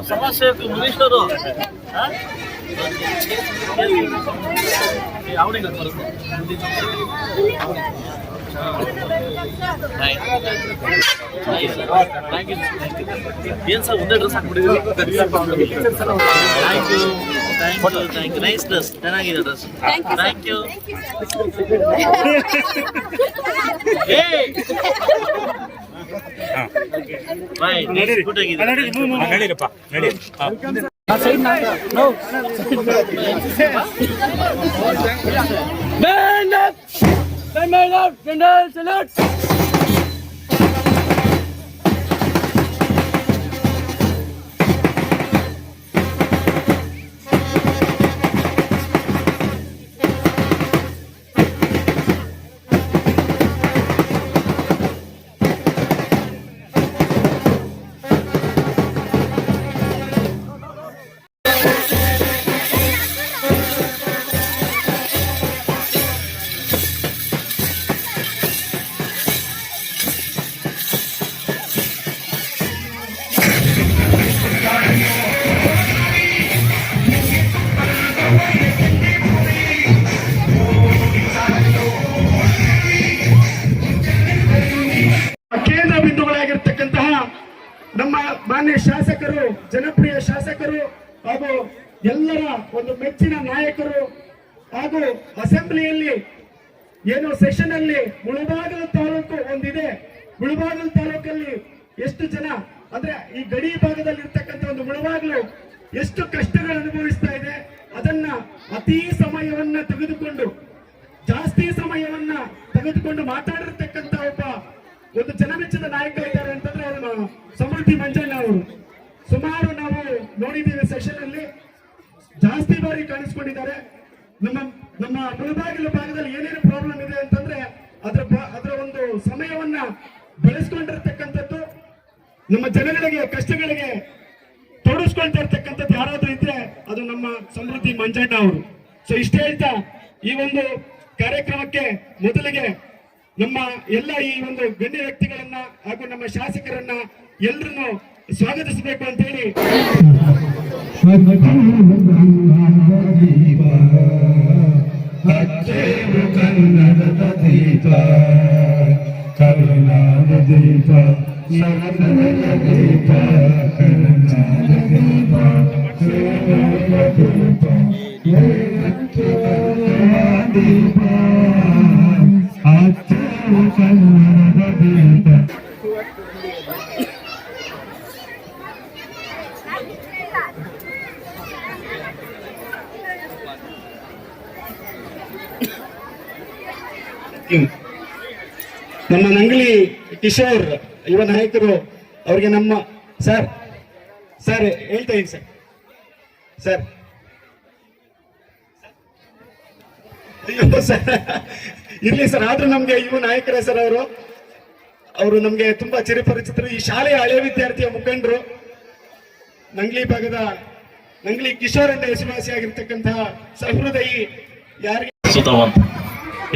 समाज सेवक मुनीश्वर ಏನ್ ಸರ್ ಒಂದೇ ಡ್ರೆಸ್ ಹಾಕ್ಬಿಟ್ಟಿದ್ದೀವಿ. ಥ್ಯಾಂಕ್ ಯು ನೈಸ್ ಡ್ರೆಸ್, ಚೆನ್ನಾಗಿದೆ ಡ್ರೆಸ್. Thank you. ಗುಡ್ ಆಗಿದೆ. ನಮ್ಮ ಮಾನ್ಯ ಶಾಸಕರು, ಜನಪ್ರಿಯ ಶಾಸಕರು ಹಾಗೂ ಎಲ್ಲರ ಒಂದು ಮೆಚ್ಚಿನ ನಾಯಕರು ಹಾಗೂ ಅಸೆಂಬ್ಲಿಯಲ್ಲಿ ಏನು ಸೆಷನ್ ಅಲ್ಲಿ ಮುಳಬಾಗಿಲು ತಾಲೂಕು ಒಂದಿದೆ. ಮುಳಬಾಗಿಲು ತಾಲೂಕಲ್ಲಿ ಎಷ್ಟು ಜನ ಅಂದ್ರೆ ಈ ಗಡಿ ಭಾಗದಲ್ಲಿ ಇರ್ತಕ್ಕಂಥ ಒಂದು ಮುಳಬಾಗಿಲು ಎಷ್ಟು ಕಷ್ಟಗಳು ಅನುಭವಿಸ್ತಾ ಇದೆ. ಅದನ್ನ ಅತಿ ಸಮಯವನ್ನ ತೆಗೆದುಕೊಂಡು, ಜಾಸ್ತಿ ಸಮಯವನ್ನ ತೆಗೆದುಕೊಂಡು ಮಾತಾಡಿರ್ತಕ್ಕಂಥ ಒಂದು ಜನಮೆಚ್ಚಿದ ನಾಯಕ ಇದ್ದಾರೆ ಅಂತಂದ್ರೆ ಅವರು ಸಮೃದ್ಧಿ ಮಂಜಣ್ಣ ಅವರು. ಸುಮಾರು ನಾವು ನೋಡಿದ್ದೀವಿ ಸೆಷನ್ ಅಲ್ಲಿ ಜಾಸ್ತಿ ಬಾರಿ ಕಾಣಿಸ್ಕೊಂಡಿದ್ದಾರೆ. ನಮ್ಮ ಮುಳಬಾಗಿಲು ಭಾಗದಲ್ಲಿ ಏನೇನು ಪ್ರಾಬ್ಲಮ್ ಇದೆ ಅಂತಂದ್ರೆ ಅದರ ಒಂದು ಸಮಯವನ್ನ ಬೆಳೆಸ್ಕೊಂಡಿರ್ತಕ್ಕಂಥದ್ದು, ನಮ್ಮ ಜನಗಳಿಗೆ ಕಷ್ಟಗಳಿಗೆ ತೊಡಗಿಸ್ಕೊಳ್ತಾ ಇರ್ತಕ್ಕಂಥದ್ದು ಯಾರಾದ್ರೂ ಇದ್ರೆ ಅದು ನಮ್ಮ ಸಮೃದ್ಧಿ ಮಂಜಣ್ಣ ಅವರು. ಸೊ ಇಷ್ಟೇ ಹೇಳ್ತಾ ಈ ಒಂದು ಕಾರ್ಯಕ್ರಮಕ್ಕೆ ಮೊದಲಿಗೆ ನಮ್ಮ ಎಲ್ಲ ಈ ಒಂದು ಗಣ್ಯ ವ್ಯಕ್ತಿಗಳನ್ನ ಹಾಗೂ ನಮ್ಮ ಶಾಸಕರನ್ನ ಎಲ್ಲರನ್ನು ಸ್ವಾಗತಿಸಬೇಕು ಅಂತ ಹೇಳಿ ಕನ್ನಡದ ದೀಪ, ಕರುನಾಡ ದೀಪ, ದೀಪ, ಕರುನಾಡ ದೀಪ, ದೀಪ, ಕನ್ನಡದ ದೀಪ. ನಮ್ಮ ನಂಗಲಿ ಕಿಶೋರ್ ಯುವ ನಾಯಕರು ಅವರಿಗೆ ನಮ್ಮ ಸರ್ ಹೇಳ್ತಾ ಇದ್ದೀನಿ ಸರ್ ಅಯ್ಯೋ ಸರ್ ಇರ್ಲಿ ಸರ್. ಆದ್ರೂ ನಮ್ಗೆ ಯುವ ನಾಯಕರೇ ಸರ್ ಅವರು ನಮ್ಗೆ ತುಂಬಾ ಚಿರಪರಿಚಿತರು. ಈ ಶಾಲೆಯ ಹಳೆ ವಿದ್ಯಾರ್ಥಿಯ ಮುಖಂಡರು, ನಂಗ್ಲಿ ಭಾಗದ ನಂಗ್ಲಿ ಕಿಶೋರ್ ಅಂತ ಹೆಸರುವಾಸಿಯಾಗಿರ್ತಕ್ಕಂತಹ ಸಹೃದಯಿ ಯಾರಿಗೆ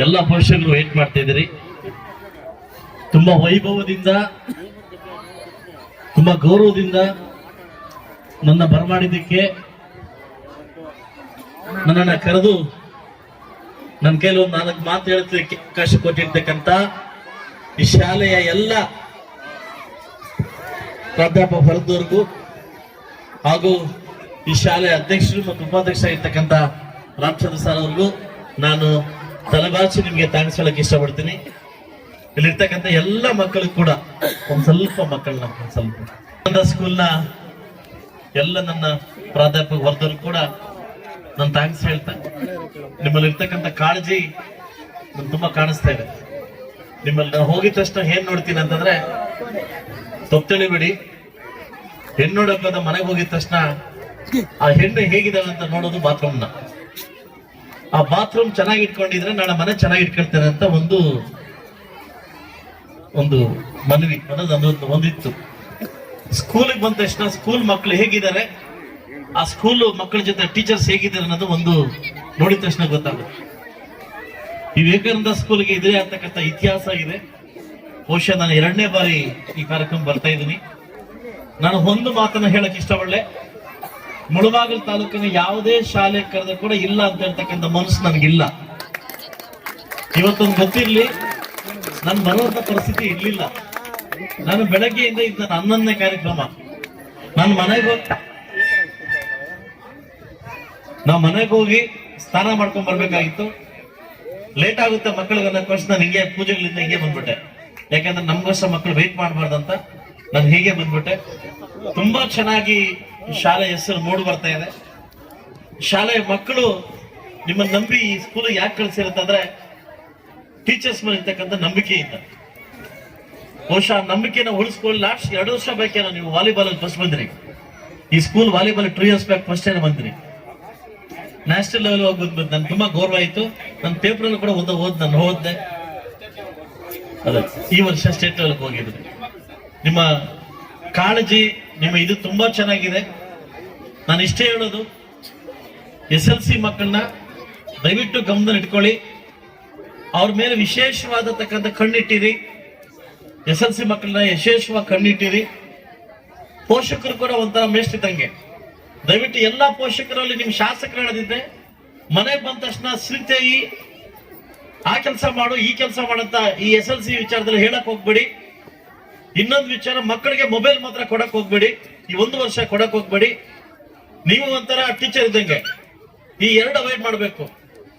ಎಲ್ಲ ಪೋಷಕರು ವೇಟ್ ಮಾಡ್ತಾ ಇದ್ದೀರಿ. ತುಂಬಾ ವೈಭವದಿಂದ, ತುಂಬಾ ಗೌರವದಿಂದ ನನ್ನ ಬರಮಾಡಿದ್ದಕ್ಕೆ, ನನ್ನನ್ನು ಕರೆದು ನನ್ನ ಕೈಲಿ ಒಂದು 4 ಮಾತು ಹೇಳಲಿಕ್ಕೆ ಅವಕಾಶ ಕೊಟ್ಟಿರ್ತಕ್ಕಂಥ ಈ ಶಾಲೆಯ ಎಲ್ಲ ಪ್ರಾಧ್ಯಾಪಕ ವರ್ಗದವರೆಗೂ ಹಾಗೂ ಈ ಶಾಲೆಯ ಅಧ್ಯಕ್ಷರು ಮತ್ತು ಉಪಾಧ್ಯಕ್ಷರಾಗಿರ್ತಕ್ಕಂಥ ರಾಮಚಂದ್ರ ಸರ್ ಅವ್ರಿಗೂ ನಾನು ತಲೆಬಾಚಿ ನಿಮ್ಗೆ ಥ್ಯಾಂಕ್ಸ್ ಹೇಳಕ್ಕೆ ಇಷ್ಟಪಡ್ತೀನಿ. ಇಲ್ಲಿರ್ತಕ್ಕಂಥ ಎಲ್ಲ ಮಕ್ಕಳು ಕೂಡ ಒಂದ್ ಸ್ವಲ್ಪ ಮಕ್ಕಳನ್ನ ಸ್ಕೂಲ್ನ ಎಲ್ಲ ನನ್ನ ಪ್ರಾಧ್ಯಾಪಕ ವರ್ಗದವರು ಕೂಡ ನಾನು ಥ್ಯಾಂಕ್ಸ್ ಹೇಳ್ತಾ, ನಿಮ್ಮಲ್ಲಿ ಇರ್ತಕ್ಕಂಥ ಕಾಳಜಿ ನನ್ ತುಂಬಾ ಕಾಣಿಸ್ತಾ ಇದೆ. ನಿಮ್ಮಲ್ಲಿ ನಾನು ಹೋಗಿದ ತಕ್ಷಣ ಏನ್ ನೋಡ್ತೀನಿ ಅಂತಂದ್ರೆ, ತಪ್ಪು ಹೆಣ್ಣು ನೋಡೋಕೆ ಮನೆಗೆ ಹೋಗಿದ ತಕ್ಷಣ ಆ ಹೆಣ್ಣು ಹೇಗಿದ್ದಾಳೆ ಅಂತ ನೋಡೋದು ಬಾತ್ರೂಮ್ನ. ಆ ಬಾತ್ರೂಮ್ ಚೆನ್ನಾಗಿ ಇಟ್ಕೊಂಡಿದ್ರೆ ನಾಳೆ ಮನೆ ಚೆನ್ನಾಗಿ ಇಟ್ಕೊಳ್ತೇನೆ ಅಂತ ಒಂದು ಮನವಿ ಅನ್ನೋದು ಒಂದಿತ್ತು. ಸ್ಕೂಲಿಗೆ ಬಂದ ತಕ್ಷಣ ಸ್ಕೂಲ್ ಮಕ್ಕಳು ಹೇಗಿದ್ದಾರೆ, ಆ ಸ್ಕೂಲ್ ಮಕ್ಕಳ ಜೊತೆ ಟೀಚರ್ಸ್ ಹೇಗಿದ್ದಾರೆ ಅನ್ನೋದು ಒಂದು ನೋಡಿದ ತಕ್ಷಣ ಗೊತ್ತಾಗುತ್ತೆ. ಈ ವಿವೇಕಾನಂದ ಸ್ಕೂಲ್ಗೆ ಇದೇ ಆಗ್ತಕ್ಕಂಥ ಇತಿಹಾಸ ಇದೆ. ಬಹುಶಃ ನಾನು 2ನೇ ಬಾರಿ ಈ ಕಾರ್ಯಕ್ರಮ ಬರ್ತಾ ಇದ್ದೀನಿ. ನಾನು ಒಂದು ಮಾತನ್ನ ಹೇಳಕ್ ಇಷ್ಟಪಡಲೆ, ಮುಳಬಾಗಿಲು ತಾಲೂಕಿನ ಯಾವುದೇ ಶಾಲೆ ಕರೆದ ಕೂಡ ಇಲ್ಲ ಅಂತ ಹೇಳ್ತಕ್ಕಂಥ ಮನಸ್ಸು ನನಗಿಲ್ಲ. ಇವತ್ತೊಂದು ಗೊತ್ತಿರ್ಲಿ, ನಾನು ಬರುವಂತ ಪರಿಸ್ಥಿತಿ ಇರ್ಲಿಲ್ಲ. ನಾನು ಬೆಳಗ್ಗೆಯಿಂದ ಇದು ನನ್ನ 11ನೇ ಕಾರ್ಯಕ್ರಮ. ನಾನು ಮನೆಗೆ ಹೋಗಿ ಸ್ನಾನ ಮಾಡ್ಕೊಂಡ್ ಬರ್ಬೇಕಾಗಿತ್ತು. ಲೇಟ್ ಆಗುತ್ತೆ ಮಕ್ಕಳಿಗೆ ಅನ್ನೋಕ್ಕೋಸ್ಕರ ನಾನು ಹಿಂಗೆ ಪೂಜೆಗಳಿಂದ ಹಿಂಗೆ ಬಂದ್ಬಿಟ್ಟೆ. ಯಾಕಂದ್ರೆ ನಮ್ಗೋಸ್ಕರ ಮಕ್ಕಳು ವೇಟ್ ಮಾಡಬಾರ್ದಂತ ನಾನು ಹೀಗೆ ಬಂದ್ಬಿಟ್ಟೆ. ತುಂಬಾ ಚೆನ್ನಾಗಿ ಶಾಲೆ ಹೆಸರು ಮೂಡಿ ಬರ್ತಾ ಇದೆ. ಶಾಲೆಯ ಮಕ್ಕಳು ನಿಮ್ಮನ್ನ ನಂಬಿ ಈ ಸ್ಕೂಲ್ ಯಾಕೆ ಕಳ್ಸಿರುತ್ತಂದ್ರೆ ಟೀಚರ್ಸ್ ಮೇಲೆ ಇರ್ತಕ್ಕಂಥ ನಂಬಿಕೆಯಿಂದ. ಬಹುಶಃ ನಂಬಿಕೆನ ಉಳಿಸ್ಕೊಳ್ಳಿ. ಲಾಸ್ಟ್ 2 ವರ್ಷ ಬೇಕೇನೋ ನೀವು ವಾಲಿಬಾಲ್ ಅಲ್ಲಿ ಫಸ್ಟ್ ಬಂದ್ರಿ. ಈ school volleyball 2 years back first ಏನೋ ಬಂದ್ರಿ. ನ್ಯಾಷನಲ್ ಲೆವೆಲ್ ಹೋಗಿ ಬಂದ್ಬಿಟ್ಟು ನನ್ಗೆ ತುಂಬಾ ಗೌರವ ಆಯ್ತು. ನನ್ನ ಪೇಪರ್ ಅಲ್ಲಿ ಕೂಡ ನಾನು ಓದ್ದೆ. ಅದೇ ಈ ವರ್ಷ ಸ್ಟೇಟ್ ಲೆವೆಲ್ ಹೋಗಿದ್ದೆ. ನಿಮ್ಮ ಕಾಳಜಿ, ನಿಮ್ಮ ಇದು ತುಂಬಾ ಚೆನ್ನಾಗಿದೆ. ನಾನು ಇಷ್ಟೇ ಹೇಳೋದು, SLC ಮಕ್ಕಳನ್ನ ದಯವಿಟ್ಟು ಗಮನದಲ್ಲಿ ಇಟ್ಕೊಳ್ಳಿ. ಅವ್ರ ಮೇಲೆ ವಿಶೇಷವಾದತಕ್ಕಂಥ ಕಣ್ಣಿಟ್ಟಿರಿ. SLC ಮಕ್ಕಳನ್ನ ವಿಶೇಷವಾಗಿ ಕಣ್ಣಿಟ್ಟಿರಿ. ಪೋಷಕರು ಕೂಡ ಒಂಥರ ಮೇಷ್ಟಿದ್ದಂಗೆ. ದಯವಿಟ್ಟು ಎಲ್ಲಾ ಪೋಷಕರಲ್ಲಿ ನಿಮ್ ಶಾಸಕರು ಹೇಳದಿದ್ದೆ, ಮನೆಗೆ ಬಂದ ತಕ್ಷಣ ಸಿಲ್ತೇಯಿ ಆ ಕೆಲಸ ಮಾಡು ಈ ಕೆಲಸ ಮಾಡಂತ ಈ SLC ವಿಚಾರದಲ್ಲಿ ಹೇಳಕ್ ಹೋಗ್ಬೇಡಿ. ಇನ್ನೊಂದು ವಿಚಾರ, ಮಕ್ಕಳಿಗೆ ಮೊಬೈಲ್ ಮಾತ್ರ ಕೊಡಕ್ ಹೋಗ್ಬೇಡಿ. ಈ 1 ವರ್ಷ ಕೊಡಕ್ ಹೋಗ್ಬೇಡಿ. ನೀವು ಒಂಥರ ಟೀಚರ್ ಇದ್ದಂಗೆ ಈ 2 ಅವಾಯ್ಡ್ ಮಾಡ್ಬೇಕು.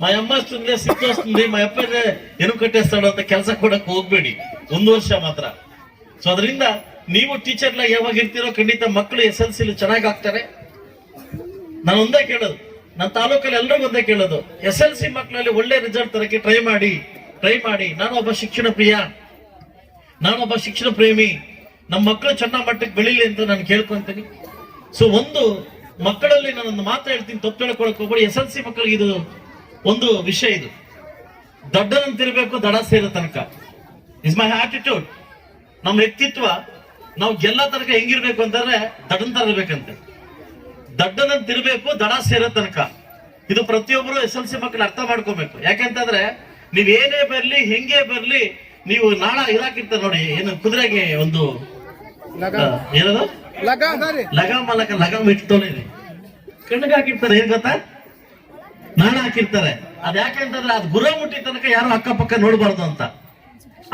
మా అమ్మ వస్తుంది, సిద్ధ వస్తుంది, మా అప్పనే ఎనుగు కట్టేస్తాడు ಅಂತ ಕೆಲಸ ಕೊಡಕ್ ಹೋಗ್ಬೇಡಿ 1 ವರ್ಷ ಮಾತ್ರ. ಸೊ ಅದರಿಂದ ನೀವು ಟೀಚರ್ ಯಾವಾಗ ಇರ್ತೀರೋ ಖಂಡಿತ ಮಕ್ಕಳು SLC ಚೆನ್ನಾಗಿ ಆಗ್ತಾರೆ. ನಾನು ಒಂದೇ ಕೇಳೋದು, ನನ್ನ ತಾಲೂಕಲ್ಲಿ ಎಲ್ಲರೂ ಒಂದೇ ಕೇಳೋದು, SLC ಮಕ್ಕಳಲ್ಲಿ ಒಳ್ಳೆ ರಿಸಲ್ಟ್ ತರಕ್ಕೆ ಟ್ರೈ ಮಾಡಿ. ನಾನು ಒಬ್ಬ ಶಿಕ್ಷಣ ಪ್ರಿಯ, ನಾನೊಬ್ಬ ಶಿಕ್ಷಣ ಪ್ರೇಮಿ. ನಮ್ಮ ಮಕ್ಕಳು ಚೆನ್ನಾಗಿ ಮಟ್ಟಕ್ಕೆ ಬೆಳೀಲಿ ಅಂತ ನಾನು ಕೇಳ್ಕೊಂತೀನಿ. ಸೊ ಒಂದು ಮಕ್ಕಳಲ್ಲಿ ನಾನೊಂದು ಮಾತು ಹೇಳ್ತೀನಿ, ತಪ್ಪು ಹೇಳ್ಕೊಳಕ್ ಹೋಗ್ಬೇಡಿ. SLC ಮಕ್ಕಳಿಗೆ ಇದು ಒಂದು ವಿಷಯ, ಇದು ದೊಡ್ಡನಂತಿರ್ಬೇಕು ದಡ ಸೇರೋ ತನಕ. Is my attitude. ನಮ್ಮ ವ್ಯಕ್ತಿತ್ವ ನಾವು ಗೆಲ್ಲ ತನಕ ಹೆಂಗಿರ್ಬೇಕು ಅಂತಂದ್ರೆ ದಡನ್ ತರ ಇರ್ಬೇಕಂತೆ. ದಡ್ಡನಂತಿರ್ಬೇಕು ದಡ ಸೇರೋ ತನಕ. ಇದು ಪ್ರತಿಯೊಬ್ಬರು SLC ಮಕ್ಕಳು ಅರ್ಥ ಮಾಡ್ಕೋಬೇಕು. ಯಾಕಂತಂದ್ರೆ ನೀವೇನೇ ಬರ್ಲಿ ಹೆಂಗೆ ಬರ್ಲಿ, ನೀವು ನಾಳ ಇದಾಕಿರ್ತಾರೆ ನೋಡಿ, ಏನು ಕುದುರೆಗೆ ಒಂದು ಏನದು ಲಗಾಮ್ ಇಟ್ಟೋನೆ ಕಣ್ಣಿಗೆ ಹಾಕಿರ್ತಾರೆ. ಏನ್ ಗೊತ್ತಾ, ನಾಣ ಹಾಕಿರ್ತಾರೆ. ಅದ್ ಯಾಕೆಂತಂದ್ರೆ ಅದು ಗುರ ಮುಟ್ಟಿ ತನಕ ಯಾರು ಅಕ್ಕಪಕ್ಕ ನೋಡ್ಬಾರ್ದು ಅಂತ.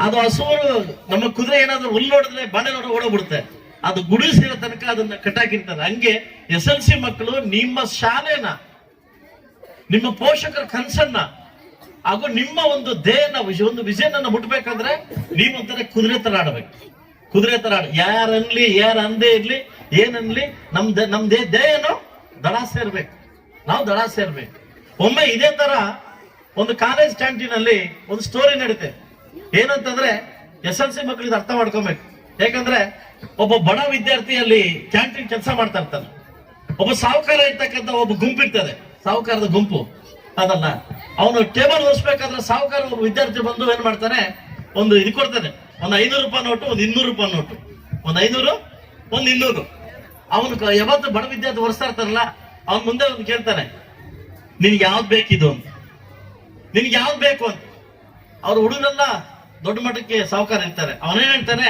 ಅದು ಹಸುರು ನಮ್ಮ ಕುದುರೆ ಏನಾದ್ರು ಹುಲ್ಲು ನೋಡಿದ್ರೆ ಬಾಣೆ ನೋಡ ಓಡೋಗ್ಬಿಡುತ್ತೆ. ಅದು ಗುಡಿ ಸೇರೋ ತನಕ ಅದನ್ನ ಕಟ್ಟಾಕಿರ್ತಾರೆ. ಹಂಗೆ SLC ಮಕ್ಕಳು ನಿಮ್ಮ ಶಾಲೆನ, ನಿಮ್ಮ ಪೋಷಕರ ಕನಸನ್ನ ಹಾಗೂ ನಿಮ್ಮ ಒಂದು ಧ್ಯೇಯನ ಒಂದು ವಿಷನ್ ಅನ್ನ ಮುಟ್ಬೇಕಂದ್ರೆ ನೀವು ಒಂಥರ ಕುದುರೆ ತರ ಆಡ್ಬೇಕು. ಕುದುರೆ ತರ ಯಾರನ್ಲಿ ಯಾರ ಅಂದೇ ಇರ್ಲಿ ಏನನ್ಲಿ ನಮ್ದೇ ಧ್ಯೇಯನು ದಡ ಸೇರ್ಬೇಕು. ನಾವು ದಡ ಸೇರ್ಬೇಕು. ಒಮ್ಮೆ ಇದೇ ತರ ಒಂದು ಕಾಲೇಜ್ ಕ್ಯಾಂಟೀನ್ ಅಲ್ಲಿ ಒಂದು ಸ್ಟೋರಿ ನಡೀತೆ. ಏನಂತಂದ್ರೆ SLC ಮಕ್ಕಳಿಗೆ ಅರ್ಥ ಮಾಡ್ಕೊಬೇಕು. ಯಾಕಂದ್ರೆ ಒಬ್ಬ ಬಡ ವಿದ್ಯಾರ್ಥಿ ಅಲ್ಲಿ ಕ್ಯಾಂಟೀನ್ ಕೆಲಸ ಮಾಡ್ತಾ ಇರ್ತಾನೆ. ಒಬ್ಬ ಸಾಹುಕಾರ ಇರ್ತಕ್ಕಂಥ ಒಬ್ಬ ಗುಂಪು ಇರ್ತದೆ, ಸಾಹುಕಾರದ ಗುಂಪು ಅದಲ್ಲ. ಅವನು ಟೇಬಲ್ ಒರೆಸ್ಬೇಕಾದ್ರೆ ಸಾಹುಕಾರ ಒಬ್ಬ ವಿದ್ಯಾರ್ಥಿ ಬಂದು ಏನ್ ಮಾಡ್ತಾನೆ, ಒಂದು ಇದು ಕೊಡ್ತಾನೆ, ಒಂದು 500 ರೂಪಾಯಿ ನೋಟು, ಒಂದು 200 ರೂಪಾಯಿ ನೋಟು, ಒಂದು 500 ಒಂದು 200. ಅವನು ಯಾವತ್ತು ಬಡ ವಿದ್ಯಾರ್ಥಿ ಒರೆಸ್ತಾ ಇರ್ತಾರಲ್ಲ, ಅವನ್ ಮುಂದೆ ಒಂದು ಕೇಳ್ತಾನೆ, ನಿನ್ಗೆ ಯಾವ್ದು ಬೇಕಿದು ಅಂತ, ನಿನ್ಗೆ ಯಾವ್ದು ಬೇಕು ಅಂತ. ಅವ್ರ ಹುಡುಗರೆಲ್ಲ ದೊಡ್ಡ ಮಟ್ಟಕ್ಕೆ ಸಾಹುಕಾರ ಇರ್ತಾರೆ. ಅವನೇನ್ ಹೇಳ್ತಾನೆ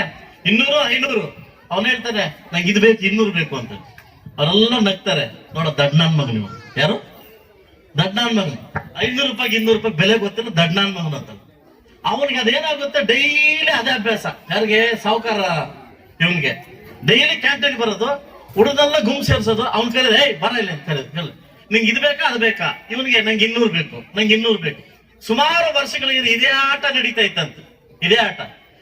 200 500. ಅವನ್ ಹೇಳ್ತಾನೆ ನಂಗೆ ಇದು ಬೇಕು 200 ಬೇಕು ಅಂತ. ಅವರೆಲ್ಲ ನಗ್ತಾರೆ. ನೋಡ ದಡ್ನಾನ್ ಮಗ, ನೀವು ಯಾರು ದಡ್ನಾನ್ ಮಗನ್, 500 ರೂಪಾಯಿಗೆ 200 ರೂಪಾಯಿ ಬೆಲೆ ಗೊತ್ತಿಲ್ಲ ದಡ್ನಾನ್ ಮಗನ್ ಅಂತ. ಅವನಿಗೆ ಅದೇನಾಗುತ್ತೆ, ಡೈಲಿ ಅದೇ ಅಭ್ಯಾಸ. ಯಾರಿಗೆ, ಸಾಹುಕಾರ ಇವನ್ಗೆ ಡೈಲಿ ಕ್ಯಾಂಟೀನ್ ಬರೋದು, ಹುಡುಗರೆಲ್ಲ ಗುಂಪು ಸೇರ್ಸೋದು. ಅವ್ನ ಕರೆದ ಏಯ್ ಬರ ಇಲ್ಲ ಅಂತ ಕರೆದು, ನಿಂಗೆ ಇದು ಬೇಕಾ ಅದು ಬೇಕಾ, ಇವನಿಗೆ ನಂಗೆ 200 ಬೇಕು, ನಂಗೆ 200 ಬೇಕು. ಸುಮಾರು ವರ್ಷಗಳಿಗೆ ಇದೇ ಆಟ ನಡೀತಾ ಇತ್ತಂತೆ, ಇದೇ ಆಟ.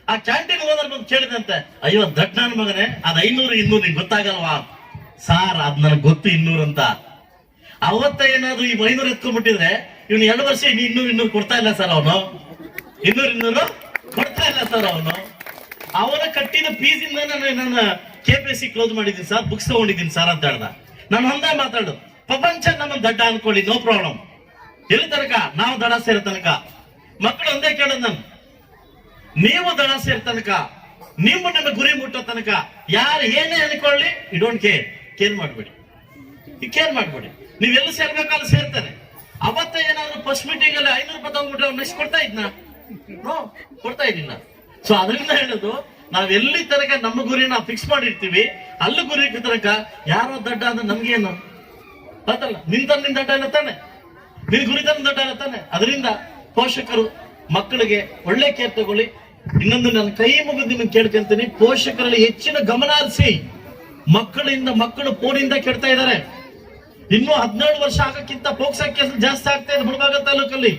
ಆ ಕ್ಯಾಂಟೀನ್ ಹೋದ್ರೆ ಬಂದು ಕೇಳಿದಂತೆ, ಅಯ್ಯೋ ದಡ್ನಾನ್ ಮಗನೇ, ಅದ್ 500 200 ನಿಂಗೆ ಗೊತ್ತಾಗಲ್ವಾ ಸಾರ್? ಅದ್ ನನಗೆ ಗೊತ್ತು 200 ಅಂತ. ಅವತ್ತ ಏನಾದ್ರು ಈ 500 ಎತ್ಕೊಂಡ್ಬಿಟ್ಟಿದ್ರೆ ಇವ್ನು 2 ವರ್ಷ 200 ಕೊಡ್ತಾ ಇಲ್ಲ ಸರ್. ಅವನು 200 ಕೊಡ್ತಾ ಇಲ್ಲ ಸರ್. ಅವನ ಕಟ್ಟಿದ ಫೀಸ್ ಇಂದ ನಾನು KPSC ಕ್ಲೋಸ್ ಮಾಡಿದ್ದೀನಿ ಸರ್, ಬುಕ್ಸ್ ತಗೊಂಡಿದ್ದೀನಿ ಸರ್ ಅಂತ ಹೇಳ್ದ. ನಾನು ಒಂದೇ ಮಾತಾಡು, ಪ್ರಪಂಚ ನಮ್ಮ ದಡ್ಡ ಅನ್ಕೊಳ್ಳಿ, ನೋ ಪ್ರಾಬ್ಲಮ್. ಎಲ್ಲಿ ತನಕ ನಾವು ದಡ ಸೇರೋ ತನಕ. ಮಕ್ಕಳು ಒಂದೇ ಕೇಳೋದು, ನಾನು ನೀವು ದಳ ಸೇರ್ ತನಕ, ನಿಮ್ಮ ಗುರಿ ಮುಟ್ಟೋ ತನಕ ಯಾರು ಏನೇ ಅನ್ಕೊಳ್ಳಿ, ಯು ಡೋಂಟ್ ಕೇರ್ ಮಾಡಬೇಡಿ. ಕೇರ್ ಮಾಡಬೇಡಿ. ನೀವೆಲ್ಲ ಸೇರ್ಬೇಕಾದ್ರೆ ಸೇರ್ತಾರೆ. ಅವತ್ತೇ ಏನಾದ್ರು ಫಸ್ಟ್ ಮೀಟಿಂಗ್ ಅಲ್ಲಿ 500 ರೂಪಾಯಿ ತಗೊಂಡ್ಬಿಟ್ರೆ ಅವ್ರು ನೆಕ್ಸ್ಟ್ ಕೊಡ್ತಾ ಇದ್ನ? ನೋ, ಕೊಡ್ತಾ ಇದ್ದಿಲ್ಲ. ಸೊ ಅದರಿಂದ ಹೇಳೋದು, ನಾವ್ ಎಲ್ಲಿ ತನಕ ನಮ್ಮ ಗುರಿ ನಾವು ಫಿಕ್ಸ್ ಮಾಡಿರ್ತೀವಿ, ಅಲ್ಲಿ ಗುರಿ ತನಕ ಯಾರೋ ದಡ್ಡ ಅಂದ್ರೆ ನಮ್ಗೇನು ಅದಲ್ಲ. ನಿನ್ ದಡ್ಡ ಇಲ್ಲ ತಾನೆ, ನಿನ್ ಗುರಿ ದಡ್ಡ ಇಲ್ಲ ತಾನೆ. ಅದರಿಂದ ಪೋಷಕರು ಮಕ್ಕಳಿಗೆ ಒಳ್ಳೆ ಕೇರ್ ತಗೊಳ್ಳಿ. ಇನ್ನೊಂದು ನಾನು ಕೈ ಮುಗಿದು ನಿಮ್ಗೆ ಕೇಳ್ಕೊಂತೀನಿ, ಪೋಷಕರಲ್ಲಿ ಹೆಚ್ಚಿನ ಗಮನ ಹರಿಸಿ. ಮಕ್ಕಳು ಫೋನಿಂದ ಕೆಡ್ತಾ ಇದ್ದಾರೆ. ಇನ್ನು 17 ವರ್ಷ ಆಗಕ್ಕಿಂತ ಪೋಕ್ಸೋ ಕೇಸ್ ಜಾಸ್ತಿ ಆಗ್ತಾ ಇದೆ ಮುಳಬಾಗ ತಾಲೂಕಲ್ಲಿ.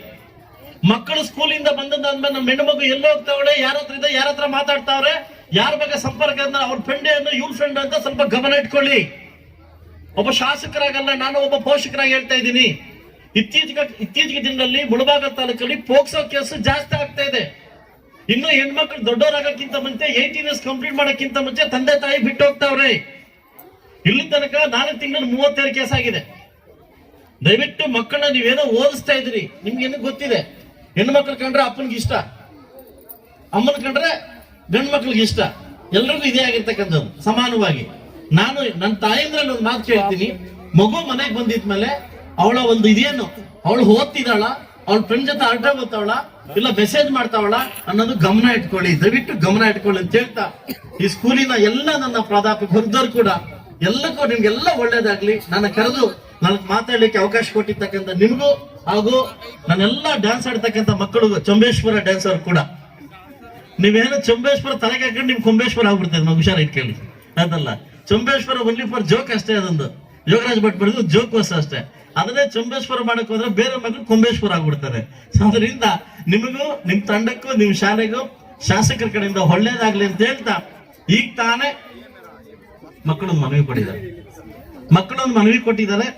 ಮಕ್ಕಳು ಸ್ಕೂಲಿಂದ ಬಂದದ್ದಾದ್ಮೇಲೆ ನಮ್ಮ ಹೆಣ್ಣುಮಗು ಎಲ್ಲೋ ಹೋಗ್ತಾವಳೆ, ಯಾರ ಹತ್ರ ಮಾತಾಡ್ತಾವ್ರೆ, ಯಾರ ಬಗ್ಗೆ ಸಂಪರ್ಕ, ಅವ್ರ ಫ್ರೆಂಡ್ ಏನು ಇವ್ರ ಫ್ರೆಂಡ್ ಅಂತ ಸ್ವಲ್ಪ ಗಮನ ಇಟ್ಕೊಳ್ಳಿ. ಒಬ್ಬ ಶಾಸಕರಾಗಲ್ಲ, ನಾನು ಒಬ್ಬ ಪೋಷಕರಾಗಿ ಹೇಳ್ತಾ ಇದ್ದೀನಿ. ಇತ್ತೀಚೆಗೆ ದಿನದಲ್ಲಿ ಮುಳಬಾಗ ತಾಲೂಕಲ್ಲಿ ಪೋಕ್ಸೋ ಕೇಸ್ ಜಾಸ್ತಿ ಆಗ್ತಾ ಇದೆ. ಇನ್ನು ಹೆಣ್ಮಕ್ಳು ದೊಡ್ಡವರಾಗಕ್ಕಿಂತ ಮುಂಚೆ 18 ಇಯರ್ಸ್ ಕಂಪ್ಲೀಟ್ ಮಾಡಕ್ಕಿಂತ ಮುಂಚೆ ತಂದೆ ತಾಯಿ ಬಿಟ್ಟು ಹೋಗ್ತಾವ್ರೆ. ಇಲ್ಲಿ ತನಕ 4 ತಿಂಗಳು 32 ಕೇಸ್ ಆಗಿದೆ. ದಯವಿಟ್ಟು ಮಕ್ಕಳನ್ನ ನೀವೇನೋ ಓದಿಸ್ತಾ ಇದ್ರಿ, ನಿಮ್ಗೇನು ಗೊತ್ತಿದೆ. ಹೆಣ್ಮಕ್ಳು ಕಂಡ್ರೆ ಅಪ್ಪನಿಗೆ ಇಷ್ಟ, ಅಮ್ಮನ ಕಂಡ್ರೆ ಗಂಡು ಮಕ್ಳಿಗೆ ಇಷ್ಟ. ಎಲ್ರಿಗೂ ಇದೇ ಆಗಿರ್ತಕ್ಕಂಥದ್ದು ಸಮಾನವಾಗಿ. ನಾನು ನನ್ನ ತಾಯಿಂದ್ರಲ್ಲಿ ಒಂದು ಮಾತು ಕೇಳ್ತೀನಿ, ಮಗು ಮನೆಗೆ ಬಂದಿದ್ಮೇಲೆ ಅವಳ ಒಂದು ಇದೇನು, ಅವಳು ಓದ್ತಿದ್ದಾಳ, ಅವಳ ಫ್ರೆಂಡ್ ಜೊತೆ ಆಟ ಓದ್ತಾವಳ, ಇಲ್ಲ ಮೆಸೇಜ್ ಮಾಡ್ತಾವಳ ಅನ್ನೋದು ಗಮನ ಇಟ್ಕೊಳ್ಳಿ. ದಯವಿಟ್ಟು ಗಮನ ಇಟ್ಕೊಳ್ಳಿ ಅಂತ ಹೇಳ್ತಾ, ಈ ಸ್ಕೂಲಿನ ಎಲ್ಲ ನನ್ನ ಪ್ರಾಧ್ಯಾಪಕ ವರ್ಗದವ್ರು ಕೂಡ ಎಲ್ಲಕ್ಕೂ ನಿಮ್ಗೆಲ್ಲ ಒಳ್ಳೇದಾಗ್ಲಿ. ನನ್ನ ಕರೆದು ನನಗೆ ಮಾತಾಡ್ಲಿಕ್ಕೆ ಅವಕಾಶ ಕೊಟ್ಟಿರ್ತಕ್ಕಂಥ ನಿಮ್ಗೂ, ಹಾಗೂ ನನ್ನೆಲ್ಲ ಡ್ಯಾನ್ಸ್ ಆಡ್ತಕ್ಕಂಥ ಮಕ್ಕಳು, ಚಂಬೇಶ್ವರ ಡ್ಯಾನ್ಸರ್ ಕೂಡ, ನೀವೇನು ಚಂಬೇಶ್ವರ ತಲೆಗೆ ಹಾಕೊಂಡು ನಿಮ್ ಕೊಂಬೇಶ್ವರ ಆಗ್ಬಿಡ್ತದೆ. ನಾವು ಹುಷಾರ ಇಟ್ಕೊಳ್ಳಿ. ಅದಲ್ಲ, ಚಂಬೇಶ್ವರ ಓನ್ಲಿ ಫಾರ್ ಜೋಕ್ ಅಷ್ಟೇ. ಅದೊಂದು ಯೋಗರಾಜ್ ಭಟ್ ಬರೆದು ಜೋಕ್ ವಸ್ತು ಅಷ್ಟೇ. ಅದನ್ನೇ ಚಂಬೇಶ್ವರ ಮಾಡಕ್ ಹೋದ್ರೆ ಬೇರೆ ಮಕ್ಕಳು ಕೊಂಬೇಶ್ವರ ಆಗ್ಬಿಡ್ತಾರೆ. ಸೊ ಅದರಿಂದ ನಿಮಗೂ, ನಿಮ್ ತಂಡಕ್ಕೂ, ನಿಮ್ ಶಾಲೆಗೂ ಶಾಸಕರ ಕಡೆಯಿಂದ ಒಳ್ಳೇದಾಗ್ಲಿ ಅಂತ ಹೇಳ್ತಾ, ಈಗ ತಾನೇ ಮಕ್ಕಳೊಂದು ಮನವಿ ಕೊಟ್ಟಿದ್ದಾರೆ.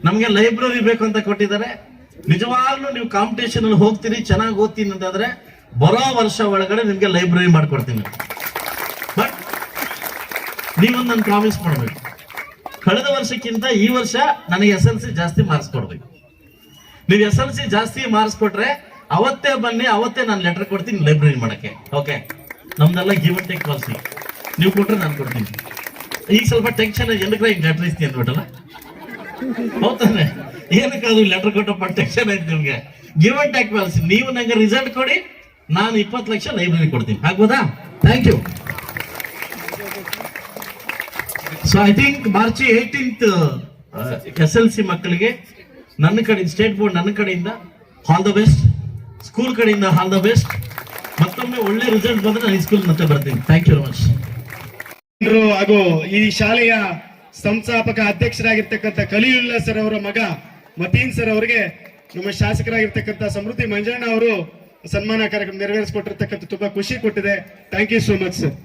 ನಮ್ಗೆ ಲೈಬ್ರರಿ ಬೇಕು ಅಂತ ಕೊಟ್ಟಿದ್ದಾರೆ. ನಿಜವಾಗ್ಲೂ ನೀವು ಕಾಂಪಿಟೇಷನ್ ಅಲ್ಲಿ ಹೋಗ್ತೀರಿ, ಚೆನ್ನಾಗಿ ಓದ್ತೀನಿ ಅಂತಂದ್ರೆ ಬರೋ ವರ್ಷ ಒಳಗಡೆ ನಿಮ್ಗೆ ಲೈಬ್ರರಿ ಮಾಡ್ಕೊಡ್ತೀನಿ. ಬಟ್ ನೀವೊಂದು ನನ್ನ ಪ್ರಾಮಿಸ್ ಮಾಡ್ಬೇಕು, ಕಳೆದ ವರ್ಷಕ್ಕಿಂತ ಈ ವರ್ಷ ನನಗೆ SLC ಜಾಸ್ತಿ ಮಾರ್ಕ್ಸ್ ಕೊಡ್ಬೇಕು. ನೀವು SLC ಜಾಸ್ತಿ ಮಾರ್ಕ್ಸ್ ಕೊಟ್ರೆ ಅವತ್ತೇ ಬನ್ನಿ, ಅವತ್ತೇ ನಾನು ಲೆಟರ್ ಕೊಡ್ತೀನಿ ಲೈಬ್ರರಿ ಮಾಡಕ್ಕೆ. ಓಕೆ, ನಮ್ದೆಲ್ಲ ಗಿವ್ ಅಂಡ್ ಟೇಕ್ ಪಾಲಿಸಿ. ನೀವು ಕೊಟ್ರೆ ನಾನು ಕೊಡ್ತೀನಿ. ಈಗ ಸ್ವಲ್ಪ ಟೆನ್ಷನ್ ಜನಕ್ಕೆ ಹಿಂಗ್ ಲೆಟರ್ ಇಸ್ತೀನಿ ಅಂದ್ಬಿಟ್ಟಲ್ಲ, ಹೌದಾನೆ? ಏನಕ್ಕಾದ್ರು ಲೆಟರ್ ಕೊಟ್ಟಪ್ಪ ಟೆನ್ಷನ್ ಆಯ್ತು ನಿಮ್ಗೆ. Give and take policy. ನೀವು ನಂಗೆ ರಿಸಲ್ಟ್ ಕೊಡಿ, ನಾನು 20 ಲಕ್ಷ ಲೈಬ್ರರಿ ಕೊಡ್ತೀನಿ. ಆಗ್ಬೋದಾ? Thank you. So I think March 18th SLC ಮಕ್ಕಳಿಗೆ ನನ್ನ ಕಡೆಯಿಂದ, ಸ್ಟೇಟ್ ಬೋರ್ಡ್ ನನ್ನ ಕಡೆಯಿಂದ ಆಲ್ ದ ಬೆಸ್ಟ್, ಸ್ಕೂಲ್ ಕಡೆಯಿಂದ ಆಲ್ ದ ಬೆಸ್ಟ್. ಮತ್ತೊಮ್ಮೆ ಒಳ್ಳೆ ರಿಸಲ್ಟ್ ಬಂದ್ರೆ ನಾನು ಸ್ಕೂಲ್ ಮತ್ತೆ ಬರ್ತೀನಿ. Thank you very much. ಹಾಗೂ ಈ ಶಾಲೆಯ ಸಂಸ್ಥಾಪಕ ಅಧ್ಯಕ್ಷರಾಗಿರ್ತಕ್ಕಂಥ ಖಲೀಲುಲ್ಲಾ ಸರ್ ಅವರ ಮಗ ಮತೀನ್ ಸರ್ ಅವರಿಗೆ ನಮ್ಮ ಶಾಸಕರಾಗಿರ್ತಕ್ಕಂಥ ಸಮೃದ್ಧಿ ಮಂಜಣ್ಣ ಅವರು ಸನ್ಮಾನ ಕಾರ್ಯಕ್ರಮ ನೆರವೇರಿಸಿಕೊಟ್ಟಿರ್ತಕ್ಕಂಥ ತುಂಬಾ ಖುಷಿ ಕೊಟ್ಟಿದೆ. Thank you so much sir.